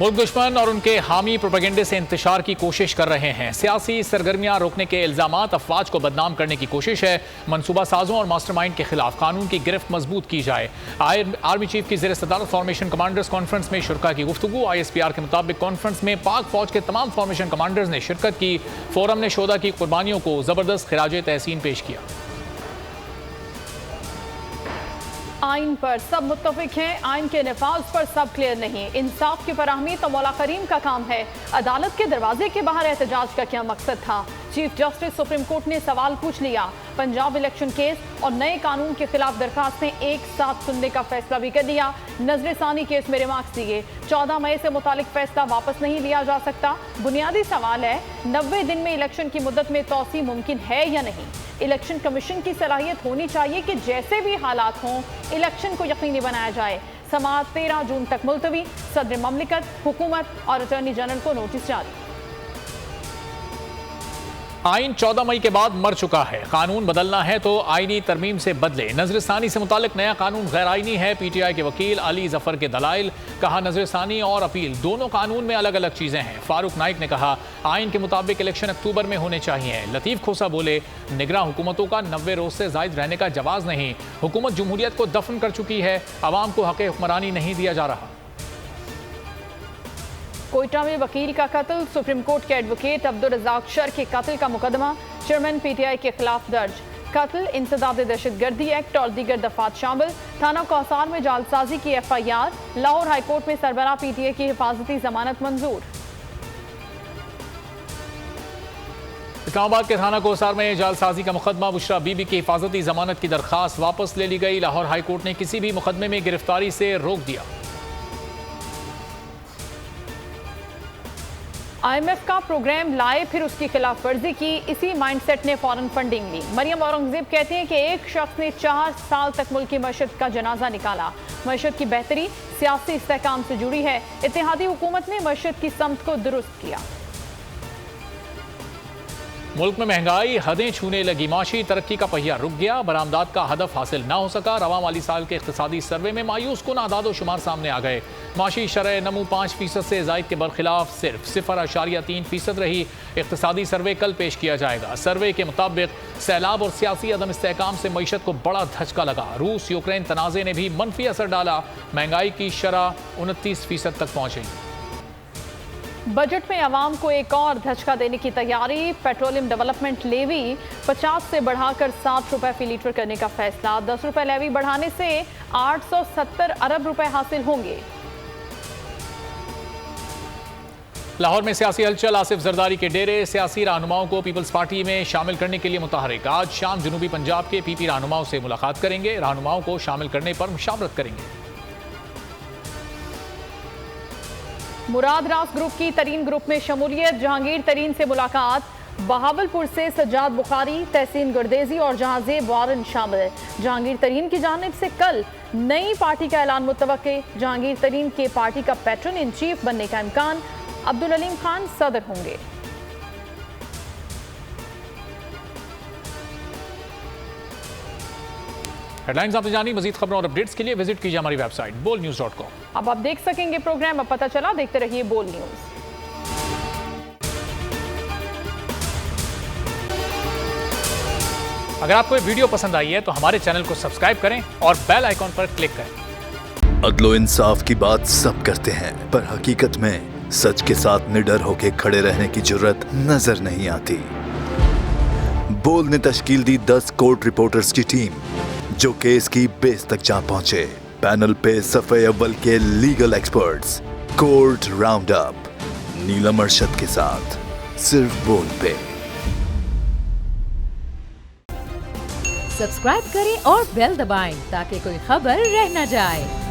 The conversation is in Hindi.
मुल्क दुश्मन और उनके हामी प्रोपेगेंडे से इंतशार की कोशिश कर रहे हैं। सियासी सरगर्मियां रोकने के इल्जामात अफवाज को बदनाम करने की कोशिश है। मनसूबा साजों और मास्टरमाइंड के खिलाफ कानून की गिरफ्त मजबूत की जाए। आर्मी चीफ की ज़ेर सदारत फॉर्मेशन कमांडर्स कॉन्फ्रेंस में शुरका की गुफ्तगू। ISPR के मुताबिक कॉन्फ्रेंस में पाक फौज के तमाम फॉर्मेशन कमांडर्स ने शिरकत की। फोरम ने शोदा की कुर्बानियों को जबरदस्त खिराज तहसीन पेश किया। आइन पर सब मुत्तफिक हैं, आइन के नफाज पर सब क्लियर नहीं। इंसाफ की फराहमी तो मौला करीम का काम है। अदालत के दरवाजे के बाहर एहतजाज का क्या मकसद था? चीफ जस्टिस सुप्रीम कोर्ट ने सवाल पूछ लिया। पंजाब इलेक्शन केस और नए कानून के खिलाफ दरखास्तें एक साथ सुनने का फैसला भी कर लिया। नजरसानी केस में रिमार्क्स दिए। 14 मई से मुतालिक फैसला वापस नहीं लिया जा सकता। बुनियादी सवाल है 90 दिन में इलेक्शन की मुद्दत में तौसी मुमकिन है या नहीं। इलेक्शन कमीशन की सलाहियत होनी चाहिए कि जैसे भी हालात हों इलेक्शन को यकीनी बनाया जाए। समाअत 13 जून तक मुलतवी। सदर ममलिकत, हुकूमत और अटॉर्नी जनरल को नोटिस जारी। आइन 14 मई के बाद मर चुका है। कानून बदलना है तो आईनी तरमीम से बदले। नजरसानी से मुतालिक नया कानून गैर आईनी है। PTI के वकील अली जफर के दलाइल। कहा नजरसानी और अपील दोनों कानून में अलग अलग चीजें हैं। फारूक नाइक ने कहा आइन के मुताबिक इलेक्शन अक्टूबर में होने चाहिए। लतीफ खोसा बोले निगरां हुकूमतों का 90 रोज से जायद रहने का जवाज नहीं। हुकूमत जमहूरियत को दफन कर चुकी है। अवाम को हक हुक्मरानी नहीं दिया जा रहा। कोयटा में वकील का कत्ल। सुप्रीम कोर्ट के एडवोकेट अब्दुल रज़ाक शर के कत्ल का मुकदमा चेयरमैन PTI के खिलाफ दर्ज। कत्ल, इंसदाद दहशतगर्दी एक्ट और दीगर दफात शामिल। थाना कौसार में जालसाजी की FIR। लाहौर हाईकोर्ट में सरबराह PTI की हिफाजती जमानत मंजूर। इस्लामाबाद के थाना कोसार में जालसाजी का मुकदमा। बुशरा बीबी की हिफाजती जमानत की दरखास्त वापस ले ली गई। लाहौर हाईकोर्ट ने किसी भी मुकदमे में गिरफ्तारी से रोक दिया। IMF का प्रोग्राम लाए फिर उसकी खिलाफ वर्जी की। इसी माइंडसेट ने फॉरेन फंडिंग ली। मरियम औरंगजेब कहती हैं कि एक शख्स ने 4 साल तक मुल्क की मईशत का जनाजा निकाला। मईशत की बेहतरी सियासी इस्तेहकाम से जुड़ी है। इत्तेहादी हुकूमत ने मईशत की समत को दुरुस्त किया। मुल्क में महंगाई हदें छूने लगी। माशी तरक्की का पहिया रुक गया। बरामदात का हदफ हासिल ना हो सका। रवां माली साल के इख्तिसादी सर्वे में मायूस कुन आदाद व शुमार सामने आ गए। माशी शरह नमू 5% से जायद के बरखिलाफ सिर्फ 0.3% रही। इख्तिसादी सर्वे कल पेश किया जाएगा। सर्वे के मुताबिक सैलाब और सियासी अदम इस्तेहकाम से मईशत को बड़ा धचका लगा। रूस यूक्रेन तनाज़े ने भी मनफी असर डाला। महंगाई की शरह 29% तक पहुंची। बजट में आवाम को एक और धचका देने की तैयारी। पेट्रोलियम डेवलपमेंट लेवी 50 से बढ़ाकर 7 रुपए फी लीटर करने का फैसला। 10 रुपए लेवी बढ़ाने से 870 अरब रुपए हासिल होंगे। लाहौर में सियासी हलचल। आसिफ जरदारी के डेरे सियासी रहनुमाओं को पीपल्स पार्टी में शामिल करने के लिए मुतहरिक। आज शाम जनूबी पंजाब के PP रहनुमाओं से मुलाकात करेंगे। रहनुमाओं को शामिल करने पर मुशावरत करेंगे। मुराद रास ग्रुप की तरीन ग्रुप में शमूलियत। जहांगीर तरीन से मुलाकात। बहावलपुर से सज्जाद बुखारी, तहसीन गुरदेजी और जहांजेब वारन शामिल। जहांगीर तरीन की जानिब से कल नई पार्टी का ऐलान मुतवक्के। जहांगीर तरीन के पार्टी का पैट्रन इन चीफ बनने का इम्कान। अब्दुल अलीम खान सदर होंगे। हेडलाइंस आपने जानी। मजीद खबरों और अपडेट्स के लिए विजिट कीजिए हमारी वेबसाइट bolnews.com। अब आप देख सकेंगे प्रोग्राम। अब पता चला, देखते रहिए बोल न्यूज। अगर आपको ये वीडियो पसंद आई है तो हमारे चैनल को सब्सक्राइब करें और बेल आइकॉन पर क्लिक करें। अदलो इंसाफ की बात सब करते हैं, पर हकीकत में सच के साथ निडर होकर खड़े रहने की जुर्रत नजर नहीं आती। बोल ने तश्कील दी 10 कोर्ट रिपोर्टर्स की टीम, जो केस की बेस तक जा पहुंचे। पैनल पे सफे अव्वल के legal experts. Court round up Neelam Arshad के साथ सिर्फ बोल पे। सब्सक्राइब करें और बेल दबाएं ताकि कोई खबर रह न जाए।